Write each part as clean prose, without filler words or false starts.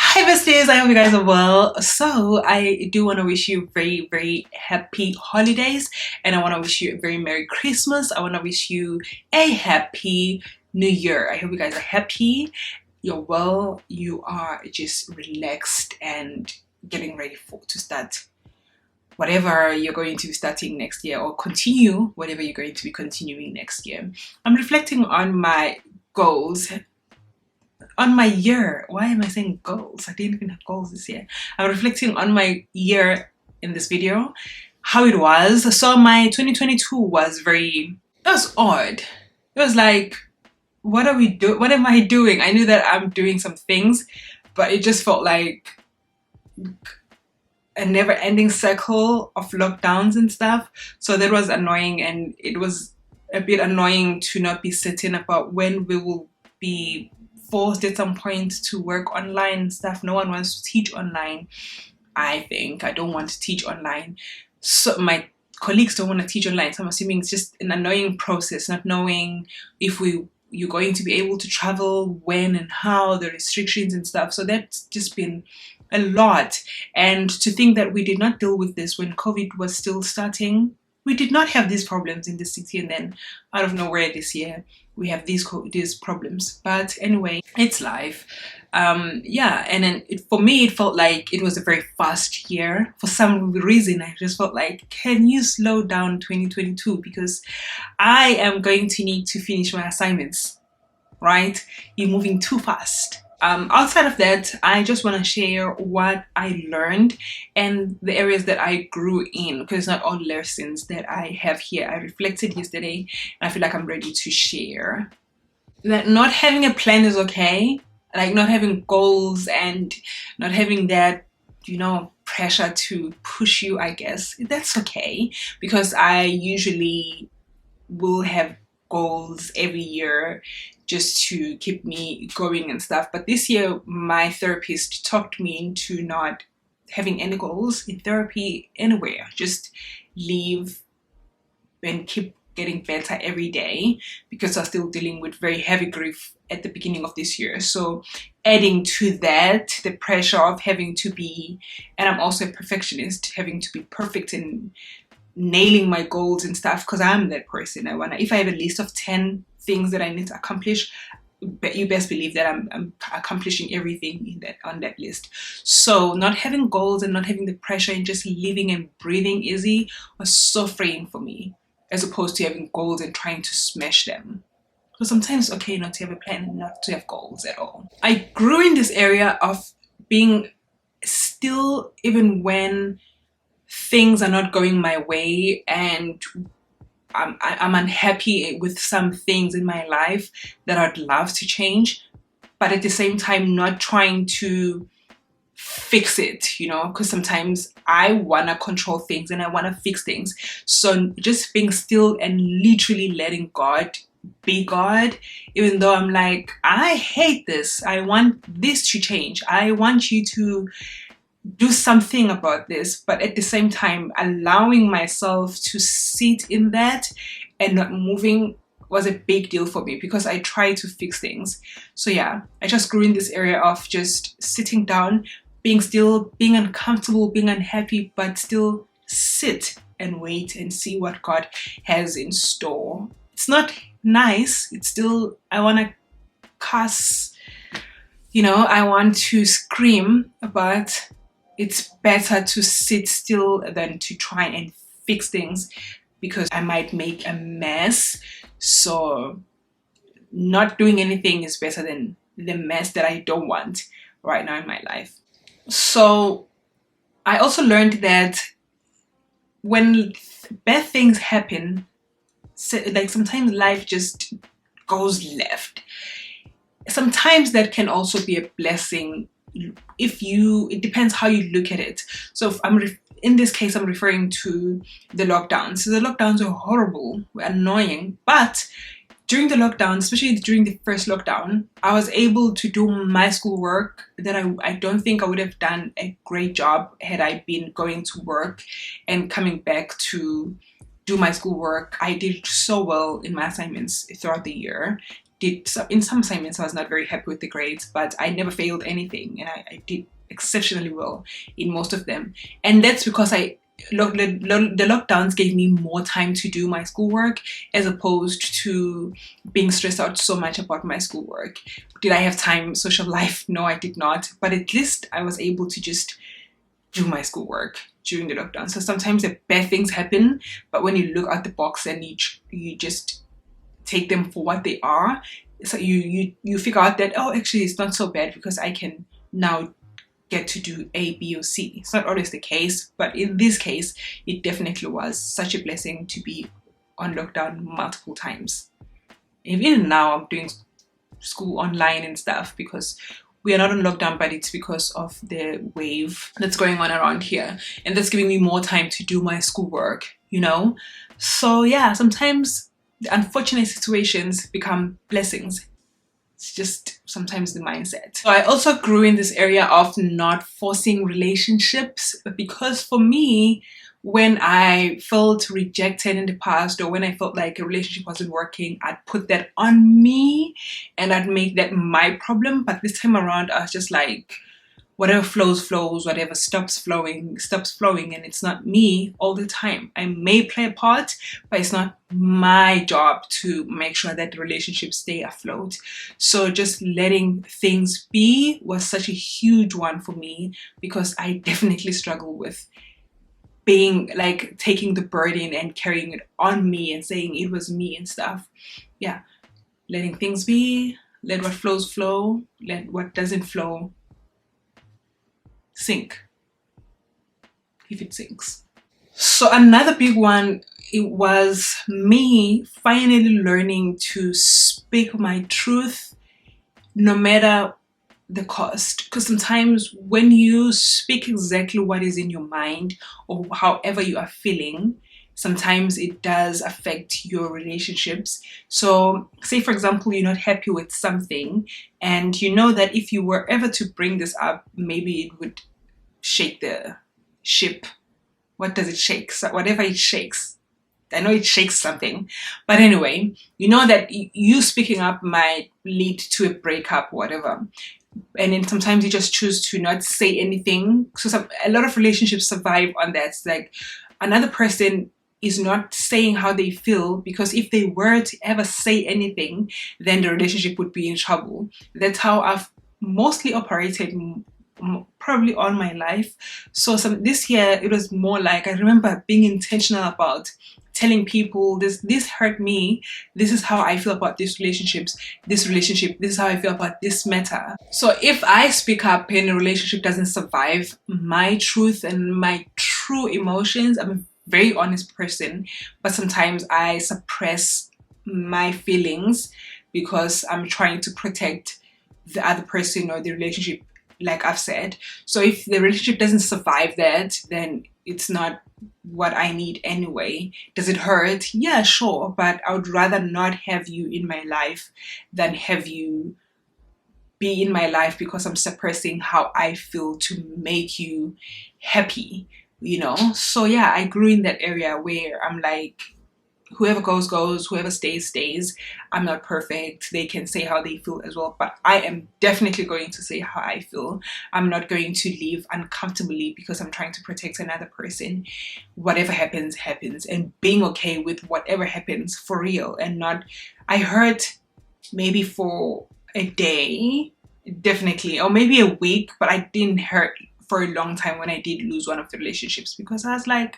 Hi besties, I hope you guys are well. So I do want to wish you very happy holidays, and I want to wish you a very Merry Christmas. I want to wish you a happy New Year. I hope you guys are happy, you're well, you are just relaxed and getting ready to start whatever you're going to be starting next year, or continue whatever you're going to be continuing next year. I'm reflecting on my goals, on my year. Why am I saying goals? I didn't even have goals this year. I'm reflecting on my year in this video, how it was. So my 2022 was it was odd. It was like, what are we doing? What am I doing? I knew that I'm doing some things, but it just felt like a never-ending cycle of lockdowns and stuff. So that was annoying, and it was a bit annoying to not be certain about when we will be forced at some point to work online and stuff. No one wants to teach online. I think I don't want to teach online. So my colleagues don't want to teach online. So I'm assuming it's just an annoying process, not knowing if you're going to be able to travel, when and how, the restrictions and stuff. So that's just been a lot. And to think that we did not deal with this when COVID was still starting. We did not have these problems in the city, and then out of nowhere this year we have these problems. But anyway, it's life. Yeah, and then for me it felt like it was a very fast year. For some reason I just felt like, can you slow down 2022, because I am going to need to finish my assignments, right? You're moving too fast. Outside of that, I just want to share what I learned and the areas that I grew in, because not all lessons that I have here. I reflected yesterday and I feel like I'm ready to share. That not having a plan is okay, like not having goals and not having that, pressure to push you, I guess. That's okay, because I usually will have goals every year just to keep me going and stuff. But this year, my therapist talked me into not having any goals in therapy anywhere. Just leave and keep getting better every day, because I'm still dealing with very heavy grief at the beginning of this year. So adding to that, the pressure of having to be, and I'm also a perfectionist, having to be perfect and nailing my goals and stuff, because I'm that person. If I have a list of 10 things that I need to accomplish, but you best believe that I'm accomplishing everything on that list. So not having goals and not having the pressure and just living and breathing easy was so freeing for me, as opposed to having goals and trying to smash them. So sometimes it's okay not to have a plan and not to have goals at all. I grew in this area of being still, even when things are not going my way and I'm unhappy with some things in my life that I'd love to change, but at the same time not trying to fix it, because sometimes I want to control things and I want to fix things. So just being still and literally letting God be God, even though I'm like, I hate this, I want this to change, I want you to do something about this, but at the same time allowing myself to sit in that and not moving was a big deal for me, because I try to fix things. So yeah, I just grew in this area of just sitting down, being still, being uncomfortable, being unhappy, but still sit and wait and see what God has in store. It's not nice, it's still, I want to cuss, I want to scream, but it's better to sit still than to try and fix things, because I might make a mess. So not doing anything is better than the mess that I don't want right now in my life. So I also learned that when bad things happen, like sometimes life just goes left. Sometimes that can also be a blessing, it depends how you look at it. So in this case, I'm referring to the lockdowns. So the lockdowns were horrible, were annoying, but during the lockdown, especially during the first lockdown, I was able to do my schoolwork that I don't think I would have done a great job had I been going to work and coming back to do my schoolwork. I did so well in my assignments throughout the year. in some assignments I was not very happy with the grades, but I never failed anything, and I did exceptionally well in most of them. And that's because the lockdowns gave me more time to do my schoolwork, as opposed to being stressed out so much about my schoolwork. Did I have time, social life? No, I did not. But at least I was able to just do my schoolwork during the lockdown. So sometimes the bad things happen, but when you look out the box and you just take them for what they are, so you figure out that, oh, actually it's not so bad because I can now get to do A, B, or C. It's not always the case, but in this case, it definitely was such a blessing to be on lockdown multiple times. Even now, I'm doing school online and stuff because we are not on lockdown, but it's because of the wave that's going on around here, and that's giving me more time to do my schoolwork, you know? So yeah, sometimes the unfortunate situations become blessings. It's just sometimes the mindset. So I also grew in this area of not forcing relationships, because for me, when I felt rejected in the past, or when I felt like a relationship wasn't working, I'd put that on me and I'd make that my problem. But this time around, I was just like, whatever flows, flows, whatever stops flowing, and it's not me all the time. I may play a part, but it's not my job to make sure that the relationships stay afloat. So just letting things be was such a huge one for me, because I definitely struggle with being like taking the burden and carrying it on me and saying it was me and stuff. Yeah, letting things be, let what flows flow, let what doesn't flow sink, if it sinks. So another big one, it was me finally learning to speak my truth no matter the cost. Because sometimes when you speak exactly what is in your mind or however you are feeling, sometimes it does affect your relationships. So say for example, you're not happy with something, and you know that if you were ever to bring this up, maybe it would shake the ship. What does it shake? So whatever it shakes. I know it shakes something, but anyway, you know that you speaking up might lead to a breakup, whatever. And then sometimes you just choose to not say anything. So a lot of relationships survive on that. It's like another person is not saying how they feel, because if they were to ever say anything, then the relationship would be in trouble. That's how I've mostly operated probably all my life. So this year it was more like, I remember being intentional about telling people this hurt me, this is how I feel about this relationship, this is how I feel about this matter. So if I speak up and a relationship doesn't survive my truth and my true emotions, I'm a very honest person, but sometimes I suppress my feelings because I'm trying to protect the other person or the relationship, like I've said. So if the relationship doesn't survive that, then it's not what I need anyway. Does it hurt? Yeah, sure, but I would rather not have you in my life than have you be in my life because I'm suppressing how I feel to make you happy, you know? So yeah, I grew in that area where I'm like, whoever goes, goes, whoever stays, stays. I'm not perfect. They can say how they feel as well, but I am definitely going to say how I feel. I'm not going to leave uncomfortably because I'm trying to protect another person. Whatever happens, happens, and being okay with whatever happens for real, and not, I hurt maybe for a day, definitely, or maybe a week, but I didn't hurt for a long time when I did lose one of the relationships, because I was like,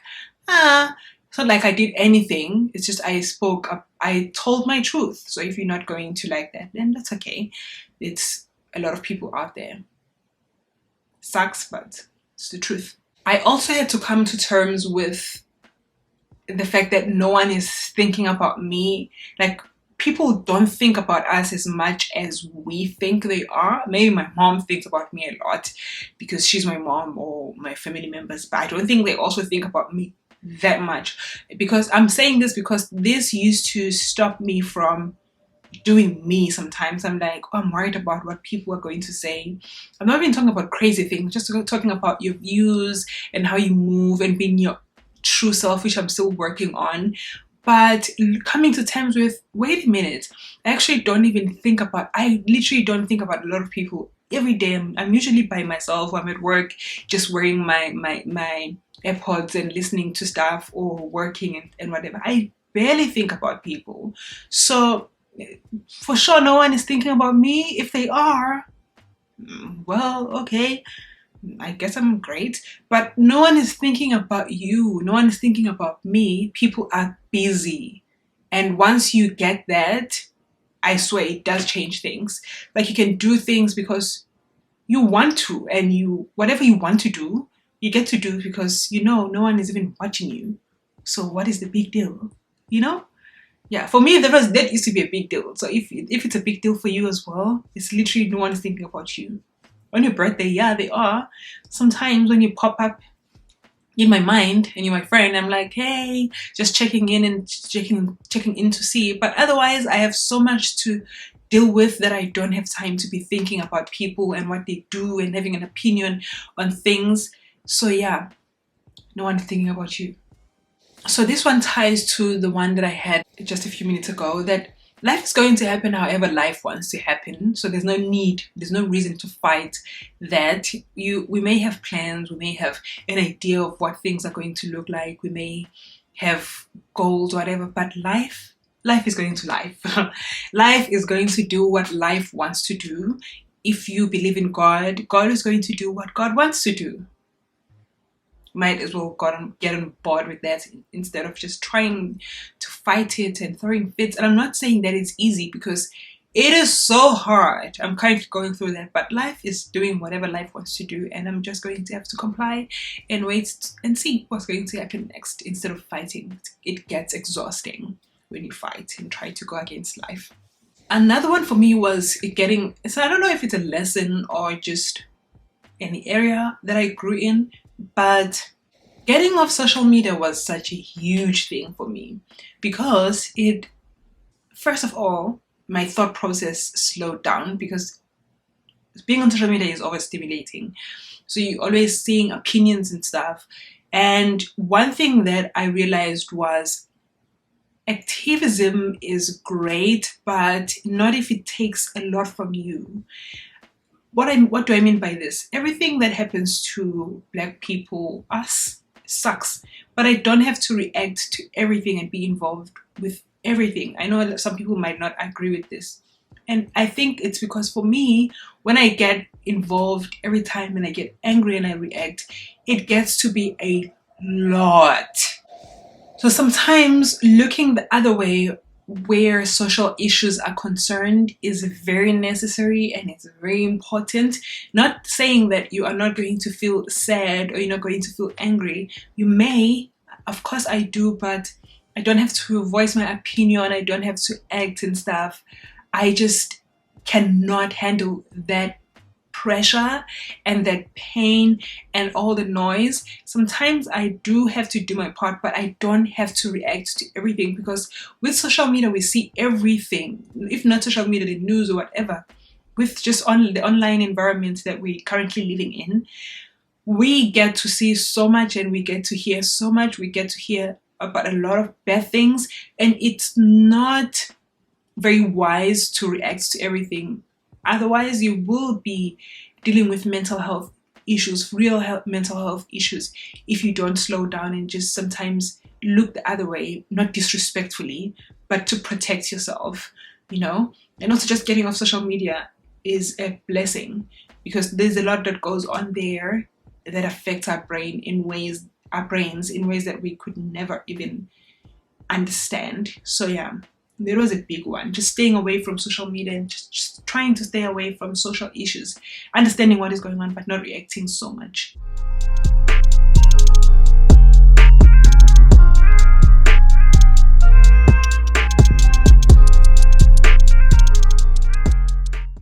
it's not like I did anything. It's just I spoke up. I told my truth. So if you're not going to like that, then that's okay. It's a lot of people out there. Sucks, but it's the truth. I also had to come to terms with the fact that no one is thinking about me. Like, people don't think about us as much as we think they are. Maybe my mom thinks about me a lot because she's my mom or my family members, but I don't think they also think about me that much. Because I'm saying this because this used to stop me from doing me. Sometimes I'm like, oh, I'm worried about what people are going to say. I'm not even talking about crazy things, just talking about your views and how you move and being your true self, which I'm still working on. But coming to terms with, wait a minute, I literally don't think about a lot of people every day. I'm usually by myself, I'm at work, just wearing my AirPods and listening to stuff, or working and whatever. I barely think about people. So for sure, no one is thinking about me. If they are, well, okay, I guess I'm great, but no one is thinking about you. No one is thinking about me. People are busy. And once you get that, I swear it does change things. Like, you can do things because you want to, and whatever you want to do, you get to do because no one is even watching you. So what is the big deal? Yeah, for me, that used to be a big deal. So if it's a big deal for you as well, it's literally no one is thinking about you. On your birthday, yeah, they are. Sometimes when you pop up in my mind and you're my friend, I'm like, hey, just checking in and checking in to see. But otherwise, I have so much to deal with that I don't have time to be thinking about people and what they do and having an opinion on things. So yeah, no one is thinking about you. So this one ties to the one that I had just a few minutes ago, that life is going to happen however life wants to happen. So there's no reason to fight that. We may have plans, we may have an idea of what things are going to look like, we may have goals, whatever, but life is going to life. Life is going to do what life wants to do. If you believe in God, God is going to do what God wants to do. Might as well get on board with that instead of just trying to fight it and throwing fits. And I'm not saying that it's easy, because it is so hard. I'm currently going through that, but life is doing whatever life wants to do, and I'm just going to have to comply and wait and see what's going to happen next instead of fighting. It gets exhausting when you fight and try to go against life. Another one for me was so I don't know if it's a lesson or just any area that I grew in, but getting off social media was such a huge thing for me, because first of all, my thought process slowed down, because being on social media is always stimulating. So you're always seeing opinions and stuff. And one thing that I realized was, activism is great, but not if it takes a lot from you. What do I mean by this? Everything that happens to Black people, us, sucks. But I don't have to react to everything and be involved with everything. I know that some people might not agree with this. And I think it's because, for me, when I get involved every time and I get angry and I react, it gets to be a lot. So sometimes looking the other way where social issues are concerned is very necessary, and it's very important. Not saying that you are not going to feel sad or you're not going to feel angry. You may, of course I do, but I don't have to voice my opinion, I don't have to act and stuff. I just cannot handle that pressure and that pain and all the noise. Sometimes I do have to do my part, but I don't have to react to everything, because with social media we see everything. If not social media, the news or whatever, with just the online environment that we're currently living in, we get to see so much and we get to hear so much. We get to hear about a lot of bad things, and it's not very wise to react to everything. Otherwise, you will be dealing with mental health issues, mental health issues, if you don't slow down and just sometimes look the other way, not disrespectfully, but to protect yourself, And also, just getting off social media is a blessing, because there's a lot that goes on there that affects our brains in ways that we could never even understand. So yeah, there was a big one. Just staying away from social media and just trying to stay away from social issues, understanding what is going on, but not reacting so much.